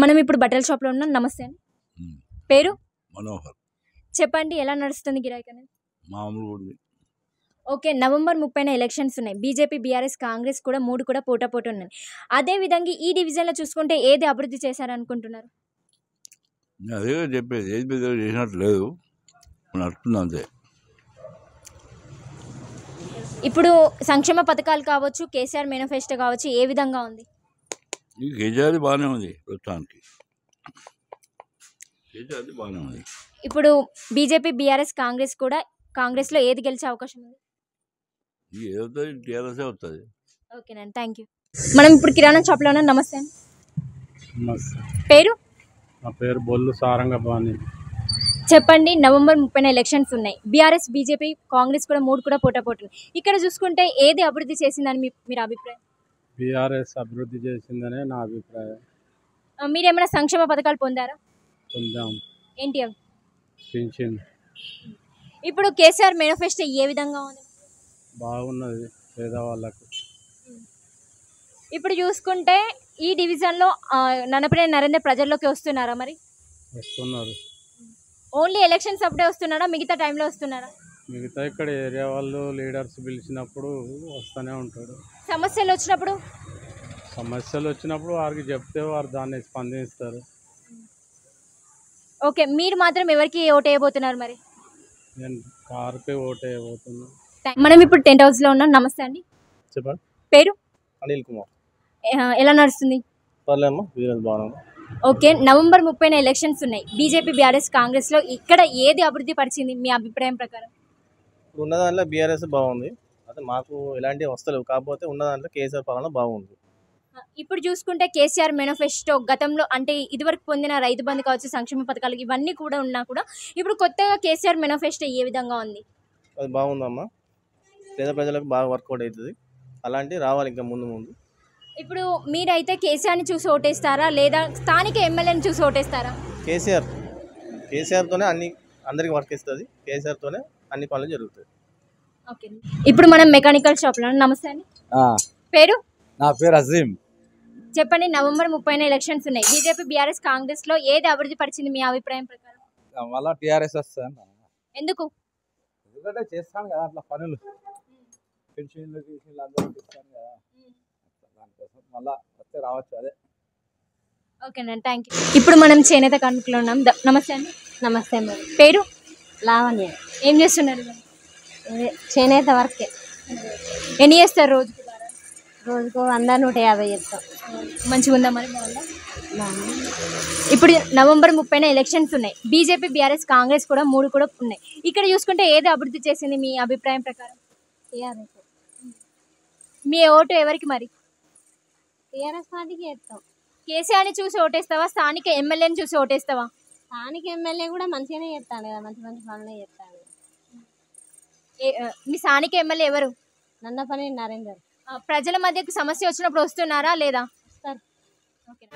మనం ఇప్పుడు బట్టల షాప్లో ఉన్నాం. నమస్తే అండి. పేరు మనోహర్. చెప్పండి, ఎలా నడుస్తుంది గిరాకీ అనేది? మామూలుగా ఉంది. ఓకే, నవంబర్ 30న ఎలక్షన్స్ ఉన్నాయి. బీజేపీ, బీఆర్ఎస్, కాంగ్రెస్ కూడా మూడు కూడా పోటాపోటీ ఉన్నాయి. అదే విధంగా ఈ డివిజన్లో చూసుకుంటే ఏది అభివృద్ధి చేశారనుకుంటున్నారు? నేను అదే చెప్పేది, ఏది పెద్ద చేసినట్టు లేదు, నడుస్తుంది అంతే. ఇప్పుడు సంక్షేమ పథకాలు కావచ్చు, కేసీఆర్ మేనిఫెస్టో కావచ్చు, ఏ విధంగా ఉంది? ఈ కేజీఆర్ బాగానే ఉంది ప్రస్తుతానికి. కేజీఆర్ బాగానే ఉంది. ఇప్పుడు బీజేపీ, బీఆర్ఎస్, కాంగ్రెస్ కూడా కాంగ్రెస్లో ఏది గెలిచే అవకాశం ఉంది? ఏదవుతుంది, టీఆర్ఎస్ అవుతుంది. ఓకేనండి, థ్యాంక్ యూ. మనం ఇప్పుడు కిరాణా షాప్లో ఉన్నాం. నమస్తే అండి. నమస్తే. పేరు? నా పేరు బొల్లు సారంగపాణి. చెప్పండి, నవంబర్ 30న ఎలక్షన్స్ ఉన్నాయి. బీఆర్ఎస్, బీజేపీ, కాంగ్రెస్ కూడా మూడు కూడా పోటాపోటీ. ఇక్కడ చూసుకుంటే ఏది అభివృద్ధి చేసిందని మీరు అభిప్రాయం? బీఆర్ఎస్ అభివృద్ధి చేసిందనే నా అభిప్రాయం. మీరేమైనా సంక్షేమ పథకాలు పొందారా? పొందాం. ఏంటి అవి? పింఛన్ ఇప్పుడు కేసీఆర్ మేనిఫెస్టో ఏ విధంగా ఉంది? బాగున్నది పేదవాళ్ళకు. ఇప్పుడు చూసుకుంటే ఈ డివిజన్లో నన్నపనేని నరేందర్ ప్రజల్లోకి వస్తున్నారా? మరి వస్తున్నారు. ఓన్లీ ఎలక్షన్స్ అప్పుడే వస్తున్నారా, మిగతా టైంలో వస్తున్నారా? మిగతా ఇక్కడ ఏరియా వాళ్ళు లీడర్స్ పిలిచినప్పుడు వస్తూనే ఉంటాడు. సమస్యలు వచ్చినప్పుడు వారికి చెప్తే వారు దాన్ని స్పందిస్తారు. ఓకే, మీరు మాత్రం ఎవరికి ఓటు వేయబోతున్నారు మరి? నేను కారుకే ఓటు వేయబోతున్నా. మనం ఇప్పుడు టెంట్ హౌస్లో ఉన్నాం. నమస్తే అండి. చెప్పండి. పేరు? అనిల్ కుమార్. ఎలా నడుస్తుంది? పర్లేమ్మా, వీరేజ్ బాగున్నా. ఓకే, నవంబర్ 30న ఎలక్షన్స్ ఉన్నాయి. బీజేపీ, బీఆర్ఎస్, కాంగ్రెస్లో ఇక్కడ ఏది అభివృద్ధి పరిచింది మీ అభిప్రాయం ప్రకారం? ఉన్న దాంట్లో బీఆర్ఎస్ బాగుంది. అదే మాకు ఎలాంటివి వస్తలేవు, కాకపోతే ఉన్న దాంట్లో కేసీఆర్ పాలన బాగుంది. ఇప్పుడు చూసుకుంటే కేసీఆర్ మేనిఫెస్టో గతంలో అంటే ఇదివరకు పొందిన రైతు బంధు కావచ్చు, సంక్షేమ పథకాలు ఇవన్నీ కూడా ఉన్నా కూడా ఇప్పుడు కొత్తగా కేసీఆర్ మేనిఫెస్టో ఏ విధంగా ఉంది? అది బాగుందమ్మా, పేద ప్రజలకు బాగా వర్కౌట్ అవుతుంది. అలాంటివి రావాలి ఇంకా ముందు ముందు. ఇప్పుడు మీరైతే కేసీఆర్ని చూసి ఓటేస్తారా లేదా స్థానిక ఎమ్మెల్యేని చూసి ఓటేస్తారా? కేసీఆర్తోనే అందరికి వర్క్ ఇస్తుంది. కేసీఆర్తోనే అన్ని పనులు జరుగుతాయి. ఓకే, ఇప్పుడు మనం మెకానికల్ షాప్లో. నమస్తే అండి. పేరు? నా పేరు అజీం. చెప్పండి, నవంబర్ 30న ఎలక్షన్స్ ఉన్నాయి. బీజేపీ, బీఆర్ఎస్, కాంగ్రెస్లో ఏది అభివృద్ధి పరిచింది మీ అభిప్రాయం ప్రకారం? మళ్ళీ టీఆర్ఎస్ వస్తాను. ఎందుకు? ఎందుకంటే చేస్తాను కదా అట్లా పనులు, పెన్షన్లు అందరూ చేస్తాను కదా, దానికోసం మళ్ళీ వస్తే రావచ్చు. అదే. ఓకేనండి, థ్యాంక్ యూ. ఇప్పుడు మనం చేనేత కార్మికులు ఉన్నాం. నమస్తే అండి. నమస్తే మేడం. పేరు? లావణ్య. ఏం చేస్తున్నారు? చేనేత వర్కే. ఎన్ని చేస్తారు రోజుకు? రోజుకు 100-150 చేస్తాం. మంచిగా ఉందా మరి? బాగుందా? ఇప్పుడు నవంబర్ 30న ఎలక్షన్స్ ఉన్నాయి. బీజేపీ, బీఆర్ఎస్, కాంగ్రెస్ కూడా మూడు కూడా ఉన్నాయి. ఇక్కడ చూసుకుంటే ఏది అభివృద్ధి చేసింది మీ అభిప్రాయం ప్రకారం? టీఆర్ఎస్. మీ ఓటు ఎవరికి మరి? టీఆర్ఎస్ పార్టీకి చేస్తాం. కేసీఆర్ని చూసి ఓటేస్తావా, స్థానిక ఎమ్మెల్యేని చూసి ఓటేస్తావా? స్థానిక ఎమ్మెల్యే కూడా మంచిగానే చేస్తాడు కదా, మంచి మంచి పనులే చేస్తాడు. మీ స్థానిక ఎమ్మెల్యే ఎవరు? నన్నపనేని నరేందర్. ప్రజల మధ్యకు సమస్య వచ్చినప్పుడు వస్తున్నారా లేదా? వస్తారు. ఓకే.